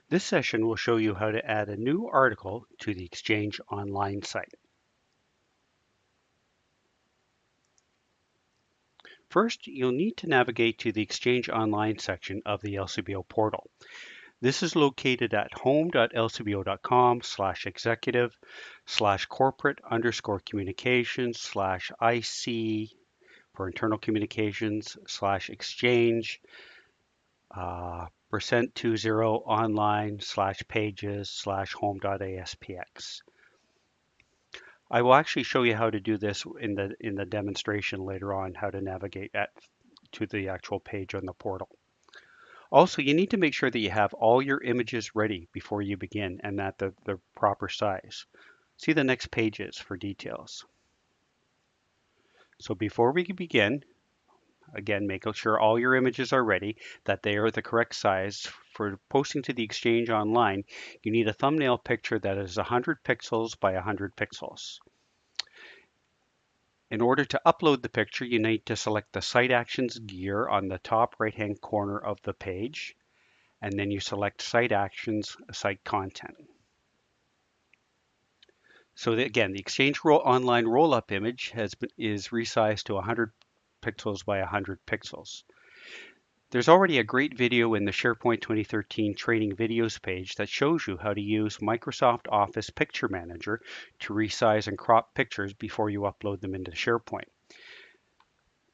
This session will show you how to add a new article to the Exchange Online site. First, you'll need to navigate to the Exchange Online section of the LCBO portal. This is located at home.lcbo.com/executive/corporate_communications/IC for internal communications/exchange %20 online/pages/home.aspx. I will actually show you how to do this in the demonstration later on, how to navigate to the actual page on the portal. Also, you need to make sure that you have all your images ready before you begin and that the proper size. See the next pages for details. So before we begin, again, make sure all your images are ready, that they are the correct size. For posting to the Exchange Online, you need a thumbnail picture that is 100 pixels by 100 pixels. In order to upload the picture, you need to select the Site Actions gear on the top right-hand corner of the page, and then you select Site Actions, Site Content. So again, the Exchange Online roll-up image is resized to 100 pixels by 100 pixels. There's already a great video in the SharePoint 2013 training videos page that shows you how to use Microsoft Office Picture Manager to resize and crop pictures before you upload them into SharePoint.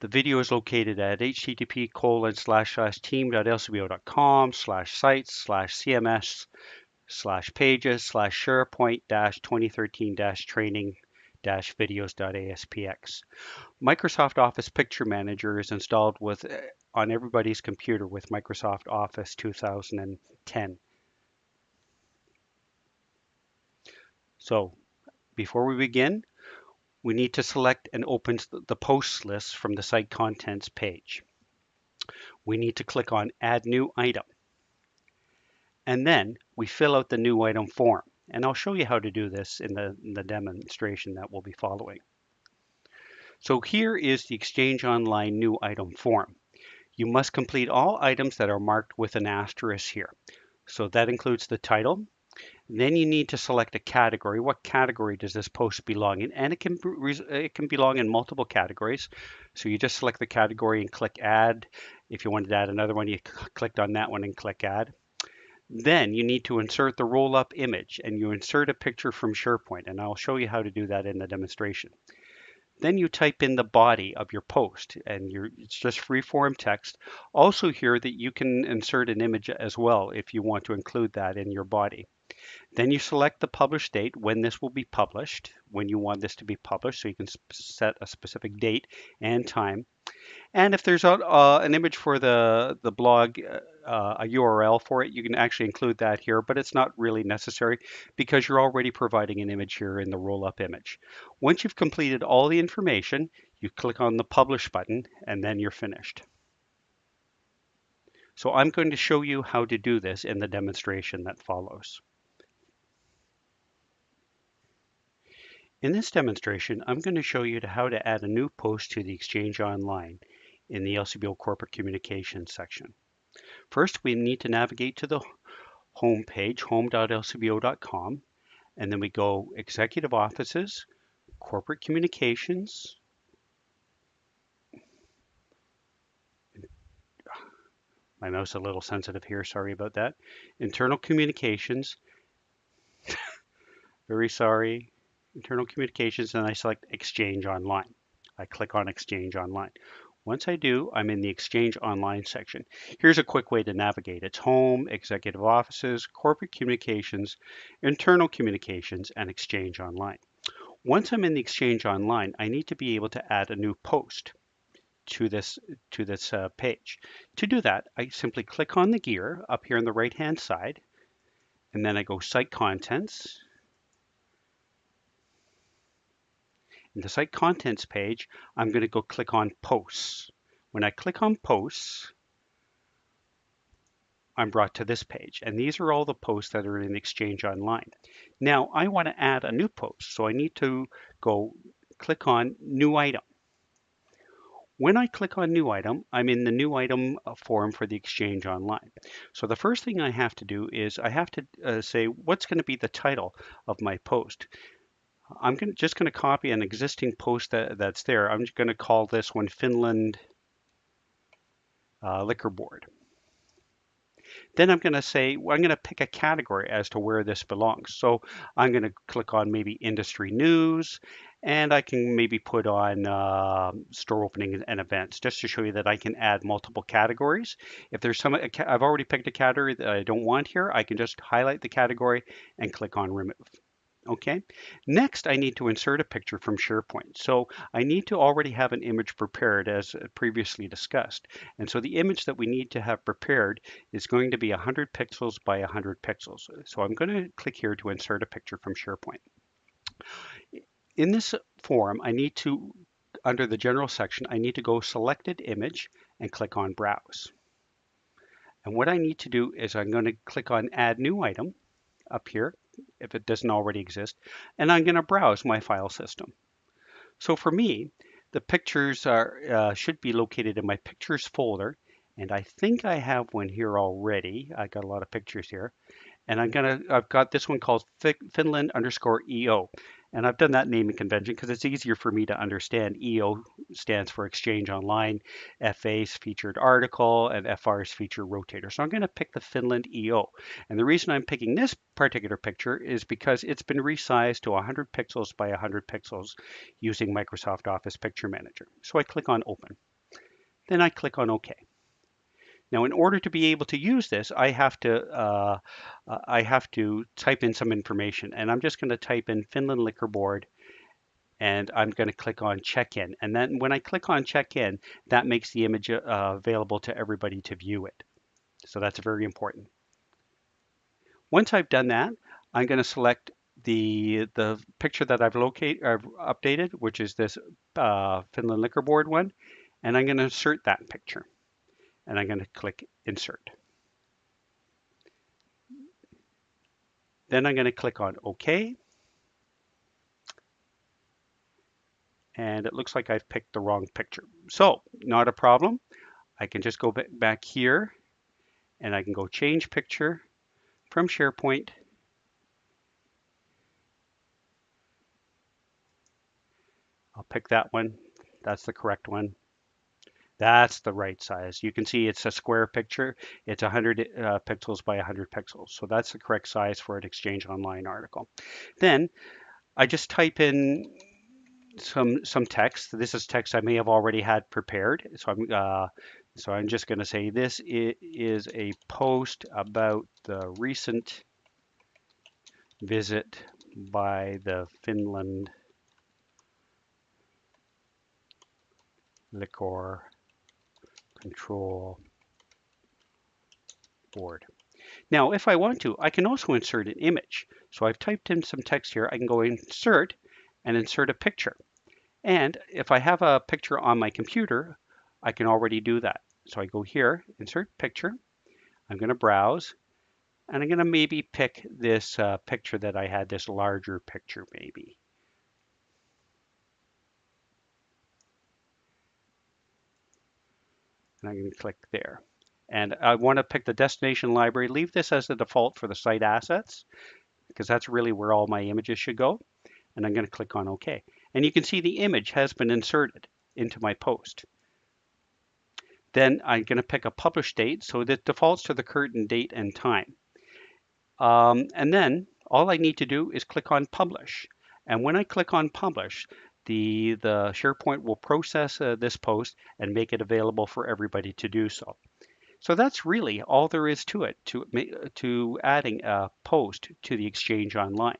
The video is located at http://team.lcbo.com/sites/cms/SharePoint-2013-training-videos.aspx. Microsoft Office Picture Manager is installed on everybody's computer with Microsoft Office 2010. So before we begin, we need to select and open the posts list from the site contents page. We need to click on Add New Item. And then we fill out the new item form. And I'll show you how to do this in the demonstration that we'll be following. So here is the Exchange Online new item form. You must complete all items that are marked with an asterisk here. So that includes the title. Then you need to select a category. What category does this post belong in? And it can belong in multiple categories. So you just select the category and click Add. If you wanted to add another one, you clicked on that one and click Add. Then you need to insert the roll-up image, and you insert a picture from SharePoint, and I'll show you how to do that in the demonstration. Then you type in the body of your post, and it's just free-form text. Also here that you can insert an image as well if you want to include that in your body. Then you select the publish date, when this will be published, when you want this to be published, so you can set a specific date and time. And if there's an image for the blog, a URL for it, you can actually include that here, but it's not really necessary because you're already providing an image here in the roll-up image. Once you've completed all the information, you click on the Publish button, and then you're finished. So I'm going to show you how to do this in the demonstration that follows. In this demonstration, I'm going to show you how to add a new post to the Exchange Online in the LCBO Corporate Communications section. First, we need to navigate to the home page, home.lcbo.com, and then we go Executive Offices, Corporate Communications. My mouse is a little sensitive here, sorry about that. Internal Communications, very sorry, Internal Communications, and I select Exchange Online. I click on Exchange Online. Once I do, I'm in the Exchange Online section. Here's a quick way to navigate. It's Home, Executive Offices, Corporate Communications, Internal Communications, and Exchange Online. Once I'm in the Exchange Online, I need to be able to add a new post to this page. To do that, I simply click on the gear up here on the right-hand side, and then I go Site Contents. In the Site Contents page, I'm going to go click on Posts. When I click on Posts, I'm brought to this page, and these are all the posts that are in Exchange Online. Now, I want to add a new post, so I need to go click on New Item. When I click on New Item, I'm in the New Item form for the Exchange Online. So the first thing I have to do is I have to say what's going to be the title of my post. Just going to copy an existing post that's there. I'm just going to call this one Finland Liquor Board. Then I'm going to say, well, I'm going to pick a category as to where this belongs. So I'm going to click on maybe industry news, and I can maybe put on store opening and events just to show you that I can add multiple categories. If there's I've already picked a category that I don't want here, I can just highlight the category and click on remove. Okay, next I need to insert a picture from SharePoint. So I need to already have an image prepared as previously discussed. And so the image that we need to have prepared is going to be 100 pixels by 100 pixels. So I'm going to click here to insert a picture from SharePoint. In this form, under the general section, I need to go selected image and click on browse. And what I need to do is I'm going to click on add new item up here if it doesn't already exist, and I'm going to browse my file system. So for me, the pictures should be located in my pictures folder, and I think I have one here already. I got a lot of pictures here. And I've got this one called Finland_EO. And I've done that naming convention because it's easier for me to understand. EO stands for Exchange Online, FA is featured article, and FR is feature rotator. So I'm going to pick the Finland EO. And the reason I'm picking this particular picture is because it's been resized to 100 pixels by 100 pixels using Microsoft Office Picture Manager. So I click on Open. Then I click on OK. Now, in order to be able to use this, I have to type in some information, and I'm just going to type in Finland Liquor Board, and I'm going to click on Check In. And then when I click on Check In, that makes the image available to everybody to view it. So that's very important. Once I've done that, I'm going to select the picture that I've updated, which is this Finland Liquor Board one, and I'm going to insert that picture. And I'm going to click Insert. Then I'm going to click on OK. And it looks like I've picked the wrong picture. So not a problem. I can just go back here and I can go change picture from SharePoint. I'll pick that one. That's the correct one. That's the right size. You can see it's a square picture. It's 100 pixels by 100 pixels. So that's the correct size for an Exchange Online article. Then I just type in some text. This is text I may have already had prepared. So I'm just going to say this is a post about the recent visit by the Finland Liquor Control Board. Now, if I want to, I can also insert an image. So I've typed in some text here. I can go insert and insert a picture. And if I have a picture on my computer, I can already do that. So I go here, insert picture. I'm going to browse, and I'm going to maybe pick this picture that I had, this larger picture maybe. And I'm going to click there. And I want to pick the destination library. Leave this as the default for the site assets, because that's really where all my images should go. And I'm going to click on OK. And you can see the image has been inserted into my post. Then I'm going to pick a publish date, so that defaults to the current date and time. And then all I need to do is click on Publish. And when I click on Publish, the SharePoint will process this post and make it available for everybody to do so. So that's really all there is to it, to adding a post to the Exchange Online.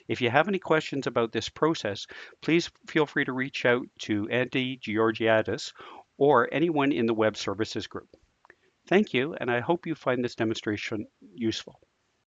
If you have any questions about this process, please feel free to reach out to Andy Georgiadis or anyone in the Web Services group. Thank you, and I hope you find this demonstration useful.